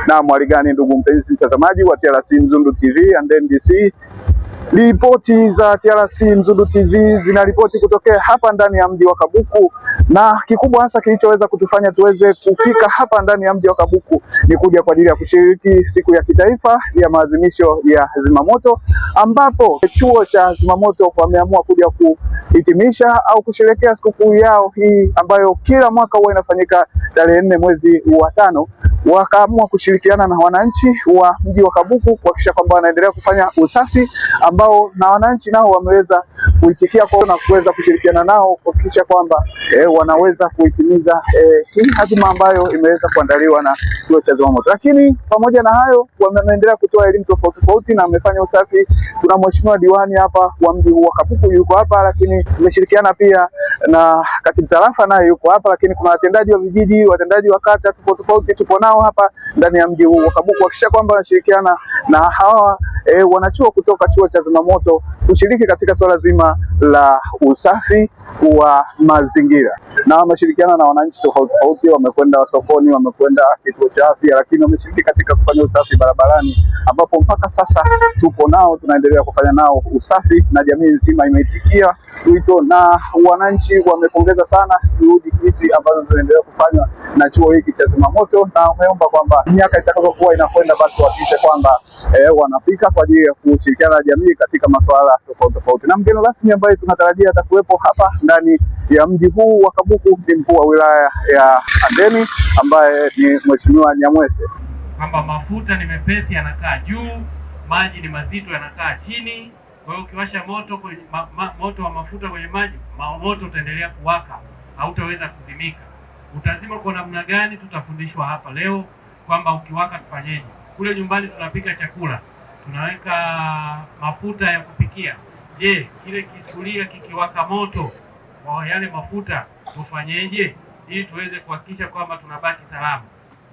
Na mwali gani ndugu mpenzi mtazamaji wa TRC Mzundu TV and NBC. Ripoti za TRC Mzundu TV zinaripoti kutokea hapa ndani ya mji wa Kabuku, na kikubwa hasa kilichoweza kutufanya tuweze kufika hapa ndani ya mji wa Kabuku ni kuja kwa ajili ya kushiriki siku ya kitaifa ya maadhimisho ya zimamoto, ambapo chuo cha zimamoto wameamua kuja kuhitimisha au kusherehekea sikukuu yao hii ambayo kila mwaka huwa inafanyika tarehe 4 mwezi wa 5. Wakaamua kushirikiana na wananchi wa mji wa Kabuku kuhakikisha kwamba wanaendelea kufanya usafi ambao na wananchi nao wameweza kuitikia kwa na kuweza kushirikiana nao kuhakikisha kwamba wanaweza kuitimiza hii hatima ambayo imeweza kuandaliwa na chuo cha zimamoto. Lakini pamoja na hayo wameendelea kutoa elimu tofauti tofauti na wamefanya usafi. Tuna mheshimiwa diwani hapa wa mji wa Kabuku yuko hapa, lakini tumeshirikiana pia na katibu tarafa naye yuko hapa, lakini kuna watendaji wa vijiji, watendaji wa kata tofauti tofauti tupo nao hapa ndani ya mji wa Kabuku kuhakikisha kwamba wanashirikiana na hawa wanachuo kutoka chuo cha zimamoto kushiriki katika swala zima la usafi wa mazingira, na wameshirikiana na wananchi tofauti tofauti. Wamekwenda sokoni, wamekwenda kituo cha afya, lakini wameshiriki katika kufanya usafi barabarani, ambapo mpaka sasa tupo nao, tunaendelea kufanya nao usafi na jamii nzima imeitikia wito, na wananchi wamepongeza sana juhudi hizi ambazo zinaendelea kufanywa na chuo hiki cha zimamoto, na wameomba kwamba miaka itakayokuwa inakwenda basi wahakikishe kwamba wanafika kwa ajili ya kushirikiana na jamii katika masuala tofauti tofauti. Na mgeni rasmi ambaye tunatarajia atakuwepo hapa ndani ya mji huu wa Kabuku ni mkuu wa wilaya ya Handeni ambaye ni Mheshimiwa Nyamwese. Kwamba mafuta ni mepesi yanakaa juu, maji ni mazito yanakaa chini. Kwa hiyo ukiwasha moto kwenye moto wa mafuta kwenye maji, moto utaendelea kuwaka, hautaweza kuzimika. Utazima kwa namna gani? Tutafundishwa hapa leo kwamba ukiwaka tufanyeje. Kule nyumbani tunapika chakula, tunaweka mafuta ya kupikia. Je, kile kisufuria kikiwaka moto kwa yale mafuta tufanyeje ili tuweze kuhakikisha kwamba tunabaki salama?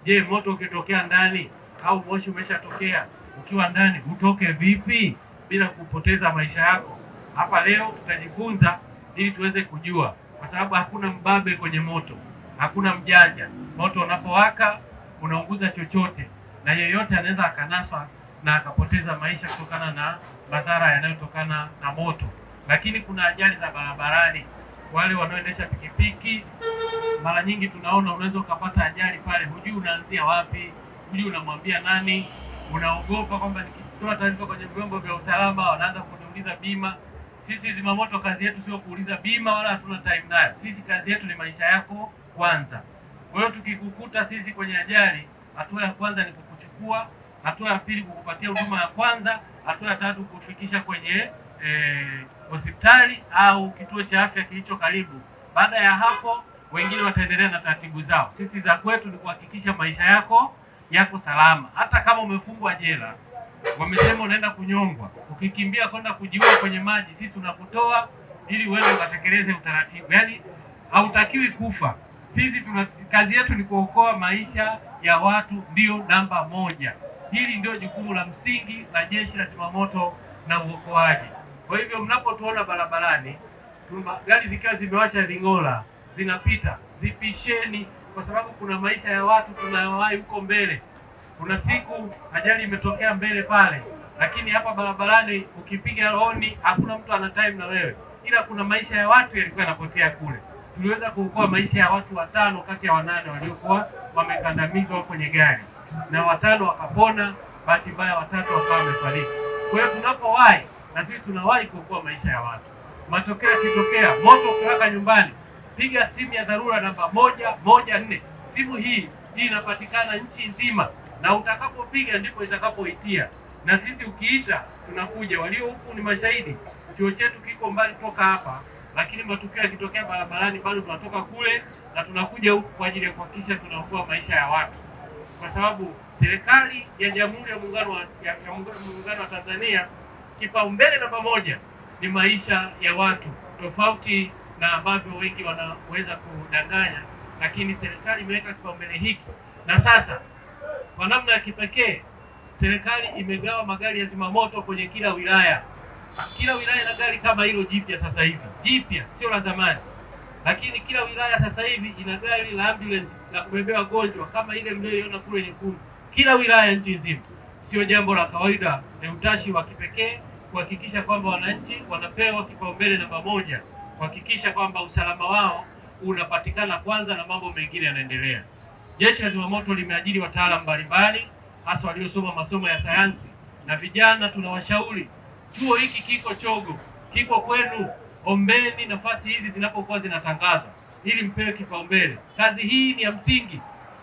Je, moto ukitokea ndani au moshi umeshatokea ukiwa ndani utoke vipi bila kupoteza maisha yako? Hapa leo tutajifunza ili tuweze kujua, kwa sababu hakuna mbabe kwenye moto, hakuna mjanja. Moto unapowaka unaunguza chochote, na yeyote anaweza akanaswa na akapoteza maisha kutokana na madhara yanayotokana na moto. Lakini kuna ajali za barabarani, wale wanaoendesha pikipiki, mara nyingi tunaona unaweza ukapata ajali pale, hujui unaanzia wapi, hujui unamwambia nani, unaogopa kwamba nikitoa taarifa kwenye vyombo vya usalama wanaanza kuniuliza bima. Sisi zimamoto kazi yetu sio kuuliza bima, wala hatuna time nayo. Sisi kazi yetu ni maisha yako kwanza. Kwa hiyo tukikukuta sisi kwenye ajali, hatua ya kwanza ni kukuchukua, hatua ya pili kukupatia huduma ya kwanza, hatua ya tatu kufikisha kwenye hospitali au kituo cha afya kilicho karibu. Baada ya hapo wengine wataendelea na taratibu zao. Sisi za kwetu ni kuhakikisha maisha yako salama. Hata kama umefungwa jela, wamesema unaenda kunyongwa, ukikimbia kwenda kujiua kwenye maji, sisi tunakutoa ili wewe ukatekeleze utaratibu. Yaani hautakiwi kufa. Sisi kazi yetu ni kuokoa maisha ya watu, ndio namba moja. Hili ndio jukumu la msingi la jeshi la zimamoto na uokoaji. Kwa hivyo mnapotuona barabarani gari zikiwa zimewasha ving'ola zinapita, zipisheni, kwa sababu kuna maisha ya watu tunayowahi huko mbele. Kuna siku ajali imetokea mbele pale, lakini hapa barabarani ukipiga honi hakuna mtu ana time na wewe, ila kuna maisha ya watu yalikuwa yanapotea kule. Tuliweza kuokoa maisha ya watu 5 kati ya 8 waliokuwa wamekandamizwa kwenye gari, na 5 wakapona, bahati mbaya 3 wakawa wamefariki. Kwa hiyo tunapowahi na sisi tunawahi kuokoa maisha ya watu. Matokeo yakitokea, moto ukiwaka nyumbani, piga simu ya dharura namba 114. Simu hii inapatikana nchi nzima, na utakapopiga ndipo itakapoitia, na sisi ukiita tunakuja. Walio huku ni mashahidi. Chuo chetu kiko mbali toka hapa, lakini matukio yakitokea barabarani bado tunatoka kule na tunakuja huku kwa ajili ya kuhakikisha tunaokoa maisha ya watu, kwa sababu serikali ya Jamhuri ya Muungano wa Tanzania kipaumbele namba 1 ni maisha ya watu, tofauti na ambavyo wengi wanaweza kudanganya, lakini serikali imeweka kipaumbele hiki. Na sasa kwa namna ya kipekee serikali imegawa magari ya zimamoto kwenye kila wilaya. Kila wilaya ina gari kama hilo jipya sasa hivi. Jipya, sio la zamani. Lakini kila wilaya sasa hivi ina gari la ambulance la kubebea wagonjwa kama ile mlioiona kule nyekundu. kila wilaya nchi nzima. Sio jambo la kawaida, ni utashi wa kipekee kuhakikisha kwamba wananchi wanapewa kipaumbele namba moja, kuhakikisha kwamba usalama wao unapatikana kwanza na mambo mengine yanaendelea. Jeshi la Zimamoto limeajiri wataalamu mbalimbali, hasa waliosoma masomo ya sayansi, na vijana tunawashauri, chuo hiki kiko Chogo, kiko kwenu, ombeni nafasi hizi zinapokuwa zinatangazwa ili mpewe kipaumbele. Kazi hii ni ya msingi.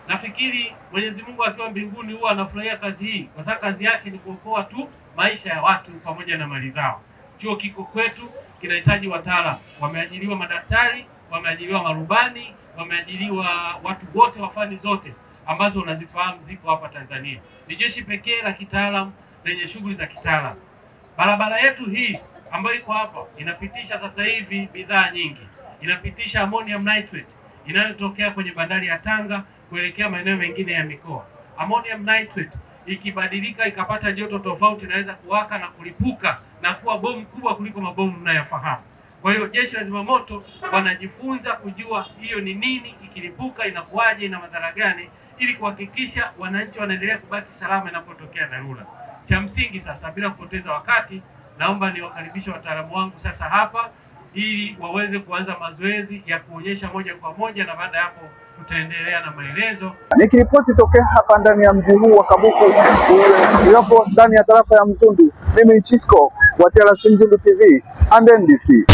Nafikiri Mwenyezi Mungu akiwa mbinguni huwa anafurahia kazi hii, kwa sababu kazi yake ni kuokoa tu maisha ya watu pamoja na mali zao. Chuo kiko kwetu, kinahitaji wataalamu. Wameajiriwa madaktari, wameajiriwa marubani, wameajiriwa watu wote wa fani zote ambazo unazifahamu ziko hapa Tanzania. Ni jeshi pekee la kitaalamu lenye shughuli za kitaalamu. Barabara yetu hii ambayo iko hapa inapitisha sasa hivi bidhaa nyingi. Inapitisha ammonium nitrate inayotokea kwenye bandari ya Tanga kuelekea maeneo mengine ya mikoa. Ammonium nitrate ikibadilika ikapata joto tofauti inaweza kuwaka na kulipuka na kuwa bomu kubwa kuliko mabomu mnayofahamu. Kwa hiyo Jeshi la Zimamoto wanajifunza kujua hiyo ni nini, ikilipuka inakuwaje, ina madhara gani, ili kuhakikisha wananchi wanaendelea kubaki salama inapotokea dharura. Cha msingi sasa, bila kupoteza wakati, naomba niwakaribishe wataalamu wangu sasa hapa ili waweze kuanza mazoezi ya kuonyesha moja kwa moja, na baada ya hapo tutaendelea na maelezo. Nikiripoti tokea hapa ndani ya mji huu wa Kabuku uliopo ndani ya tarafa ya Mzundu, mimi ni Chisco wa TRC Mzundu TV and NDC.